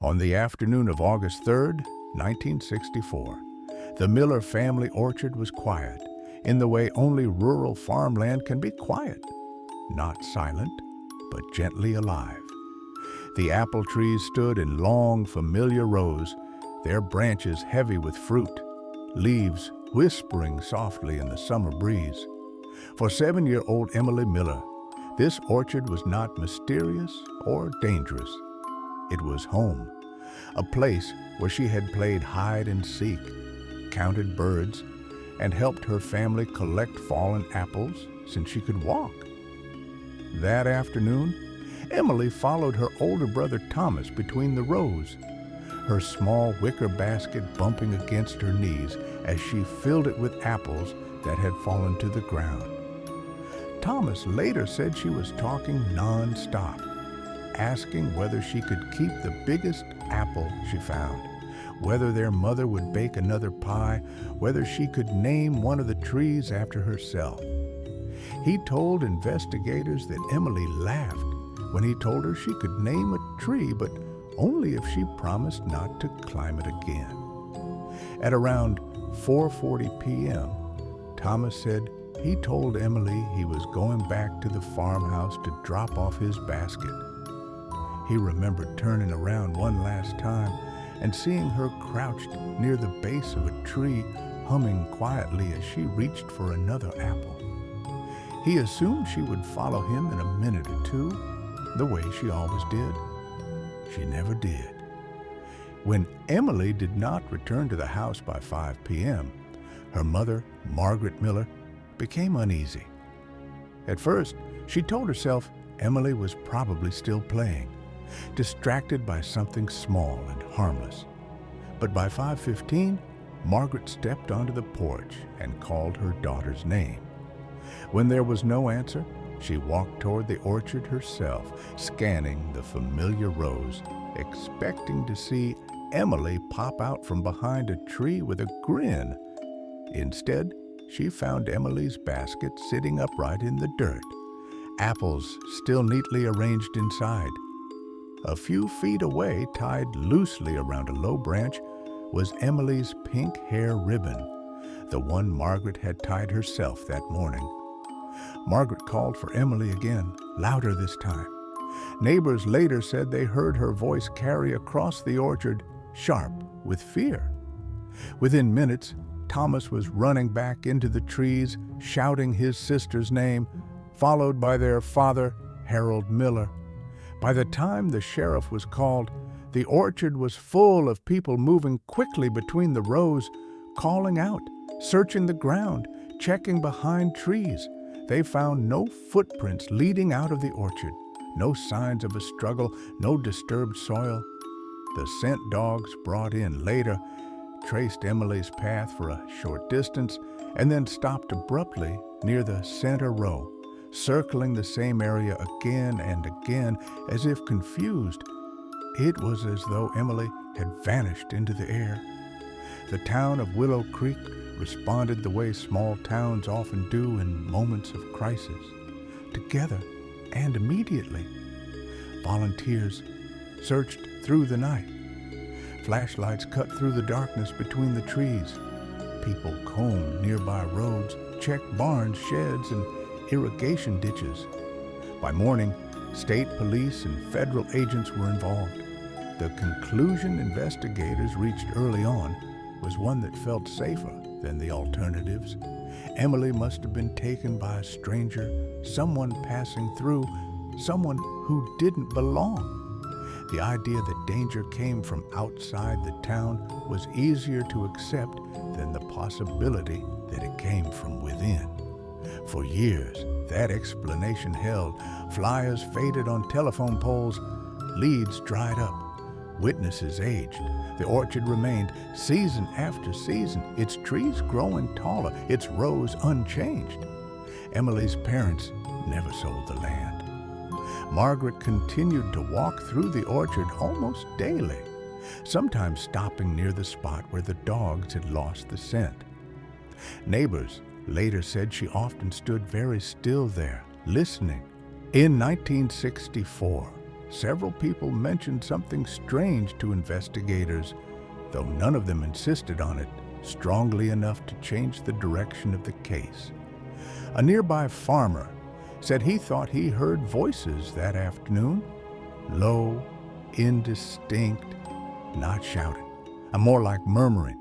On the afternoon of August 3rd, 1964, the Miller family orchard was quiet, in the way only rural farmland can be quiet. Not silent, but gently alive. The apple trees stood in long, familiar rows, their branches heavy with fruit, leaves whispering softly in the summer breeze. For 7-year-old Emily Miller, this orchard was not mysterious or dangerous. It was home, a place where she had played hide and seek, counted birds, and helped her family collect fallen apples since she could walk. That afternoon, Emily followed her older brother Thomas between the rows, her small wicker basket bumping against her knees as she filled it with apples that had fallen to the ground. Thomas later said she was talking non-stop, asking whether she could keep the biggest apple she found, whether their mother would bake another pie, whether she could name one of the trees after herself. He told investigators that Emily laughed when he told her she could name a tree, but only if she promised not to climb it again. At around 4:40 p.m., Thomas said he told Emily he was going back to the farmhouse to drop off his basket. He remembered turning around one last time and seeing her crouched near the base of a tree, humming quietly as she reached for another apple. He assumed she would follow him in a minute or two, the way she always did. She never did. When Emily did not return to the house by 5 p.m., her mother, Margaret Miller, became uneasy. At first, she told herself Emily was probably still playing, distracted by something small and harmless. But by 5:15, Margaret stepped onto the porch and called her daughter's name. When there was no answer, she walked toward the orchard herself, scanning the familiar rows, expecting to see Emily pop out from behind a tree with a grin. Instead, she found Emily's basket sitting upright in the dirt, apples still neatly arranged inside. A few feet away, tied loosely around a low branch, was Emily's pink hair ribbon, the one Margaret had tied herself that morning. Margaret called for Emily again, louder this time. Neighbors later said they heard her voice carry across the orchard, sharp with fear. Within minutes, Thomas was running back into the trees, shouting his sister's name, followed by their father, Harold Miller. By the time the sheriff was called, the orchard was full of people moving quickly between the rows, calling out, searching the ground, checking behind trees. They found no footprints leading out of the orchard, no signs of a struggle, no disturbed soil. The scent dogs brought in later traced Emily's path for a short distance and then stopped abruptly near the center row, circling the same area again and again as if confused. It was as though Emily had vanished into the air. The town of Willow Creek responded the way small towns often do in moments of crisis, together and immediately. Volunteers searched through the night. Flashlights cut through the darkness between the trees. People combed nearby roads, checked barns, sheds, and irrigation ditches. By morning, state police and federal agents were involved. The conclusion investigators reached early on was one that felt safer than the alternatives. Emily must have been taken by a stranger, someone passing through, someone who didn't belong. The idea that danger came from outside the town was easier to accept than the possibility that it came from within. For years, that explanation held. Flyers faded on telephone poles, leads dried up, witnesses aged. The orchard remained season after season, its trees growing taller, its rows unchanged. Emily's parents never sold the land. Margaret continued to walk through the orchard almost daily, sometimes stopping near the spot where the dogs had lost the scent. Neighbors later said she often stood very still there, listening. In 1964, several people mentioned something strange to investigators, though none of them insisted on it strongly enough to change the direction of the case. A nearby farmer said he thought he heard voices that afternoon, low, indistinct, not shouting, and more like murmuring.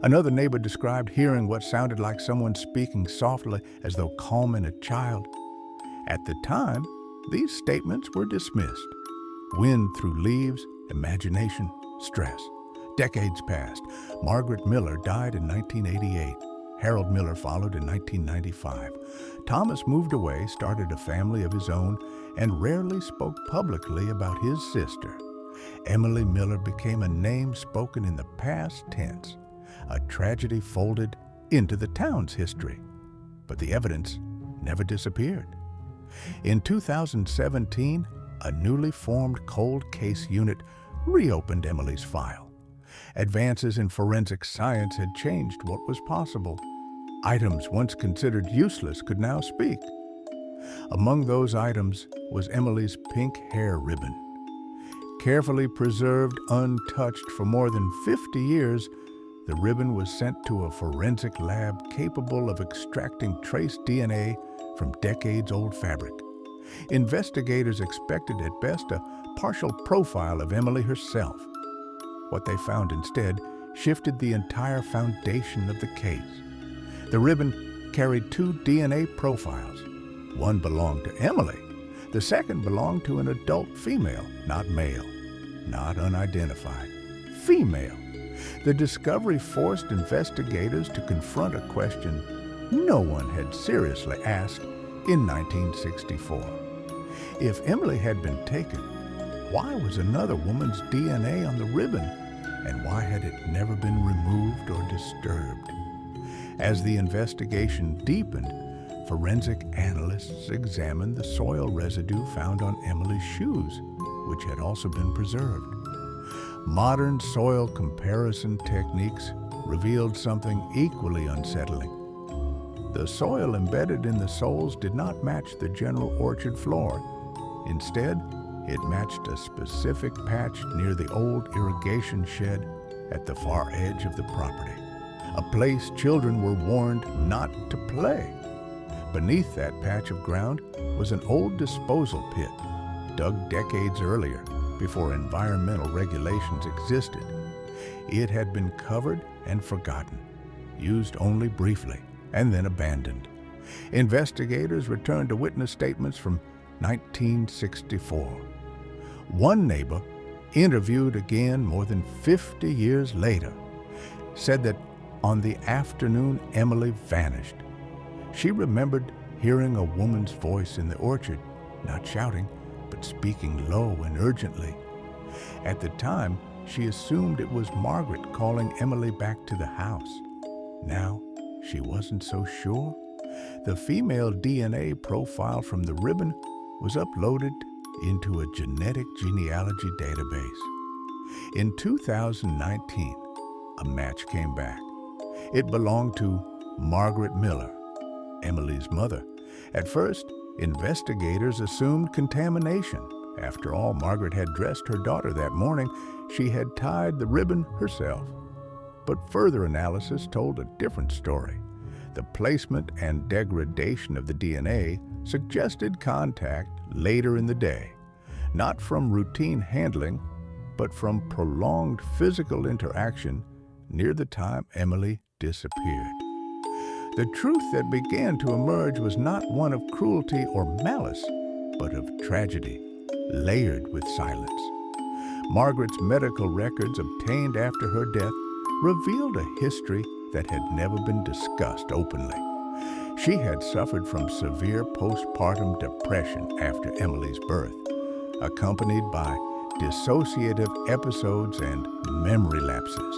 Another neighbor described hearing what sounded like someone speaking softly as though calming a child. At the time, these statements were dismissed. Wind through leaves, imagination, stress. Decades passed. Margaret Miller died in 1988. Harold Miller followed in 1995. Thomas moved away, started a family of his own, and rarely spoke publicly about his sister. Emily Miller became a name spoken in the past tense, a tragedy folded into the town's history. But the evidence never disappeared. In 2017, a newly formed cold case unit reopened Emily's file. Advances in forensic science had changed what was possible. Items once considered useless could now speak. Among those items was Emily's pink hair ribbon. Carefully preserved, untouched for more than 50 years, the ribbon was sent to a forensic lab capable of extracting trace DNA from decades-old fabric. Investigators expected at best a partial profile of Emily herself. What they found instead shifted the entire foundation of the case. The ribbon carried 2 DNA profiles. One belonged to Emily. The second belonged to an adult female, not male, not unidentified, female. The discovery forced investigators to confront a question no one had seriously asked in 1964. If Emily had been taken, why was another woman's DNA on the ribbon, and why had it never been removed or disturbed? As the investigation deepened, forensic analysts examined the soil residue found on Emily's shoes, which had also been preserved. Modern soil comparison techniques revealed something equally unsettling. The soil embedded in the soles did not match the general orchard floor. Instead, it matched a specific patch near the old irrigation shed at the far edge of the property, a place children were warned not to play. Beneath that patch of ground was an old disposal pit, dug decades earlier, before environmental regulations existed. It had been covered and forgotten, used only briefly, and then abandoned. Investigators returned to witness statements from 1964. One neighbor, interviewed again more than 50 years later, said that on the afternoon Emily vanished, she remembered hearing a woman's voice in the orchard, not shouting, but speaking low and urgently. At the time, she assumed it was Margaret calling Emily back to the house. Now, she wasn't so sure. The female DNA profile from the ribbon was uploaded into a genetic genealogy database. In 2019, a match came back. It belonged to Margaret Miller, Emily's mother. At first, investigators assumed contamination. After all, Margaret had dressed her daughter that morning. She had tied the ribbon herself. But further analysis told a different story. The placement and degradation of the DNA suggested contact later in the day, not from routine handling, but from prolonged physical interaction near the time Emily disappeared. The truth that began to emerge was not one of cruelty or malice, but of tragedy, layered with silence. Margaret's medical records obtained after her death revealed a history that had never been discussed openly. She had suffered from severe postpartum depression after Emily's birth, accompanied by dissociative episodes and memory lapses.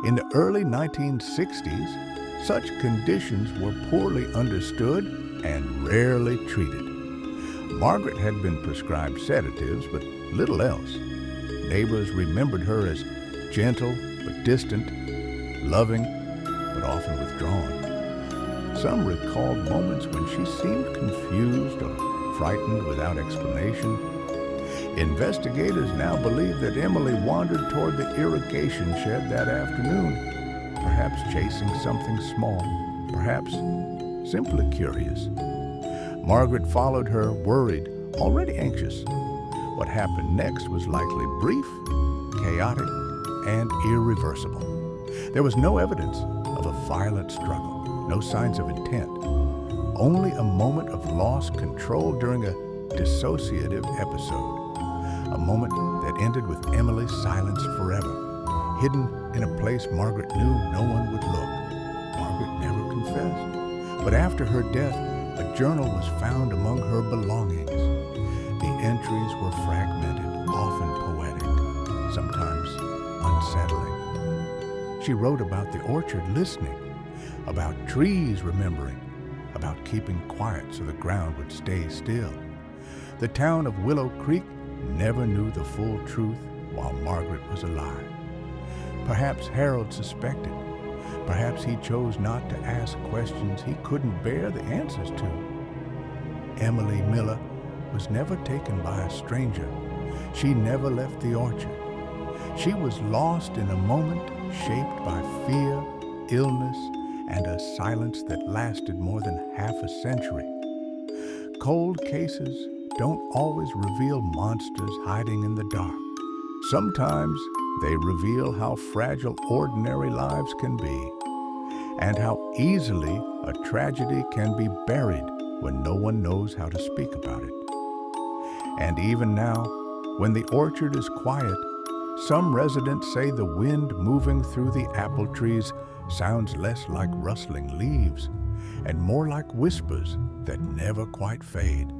In the early 1960s, such conditions were poorly understood and rarely treated. Margaret had been prescribed sedatives, but little else. Neighbors remembered her as gentle but distant, loving but often withdrawn. Some recalled moments when she seemed confused or frightened without explanation. Investigators now believe that Emily wandered toward the irrigation shed that afternoon, perhaps chasing something small, perhaps simply curious. Margaret followed her, worried, already anxious. What happened next was likely brief, chaotic, and irreversible. There was no evidence of a violent struggle, no signs of intent, only a moment of lost control during a dissociative episode. A moment that ended with Emily's silence forever, hidden in a place Margaret knew no one would look. Margaret never confessed, but after her death, a journal was found among her belongings. The entries were fragmented, often poetic, sometimes unsettling. She wrote about the orchard listening, about trees remembering, about keeping quiet so the ground would stay still. The town of Willow Creek never knew the full truth while Margaret was alive. Perhaps Harold suspected. Perhaps he chose not to ask questions he couldn't bear the answers to. Emily Miller was never taken by a stranger. She never left the orchard. She was lost in a moment shaped by fear, illness, and a silence that lasted more than half a century. Cold cases don't always reveal monsters hiding in the dark. Sometimes they reveal how fragile ordinary lives can be, and how easily a tragedy can be buried when no one knows how to speak about it. And even now, when the orchard is quiet, some residents say the wind moving through the apple trees sounds less like rustling leaves and more like whispers that never quite fade.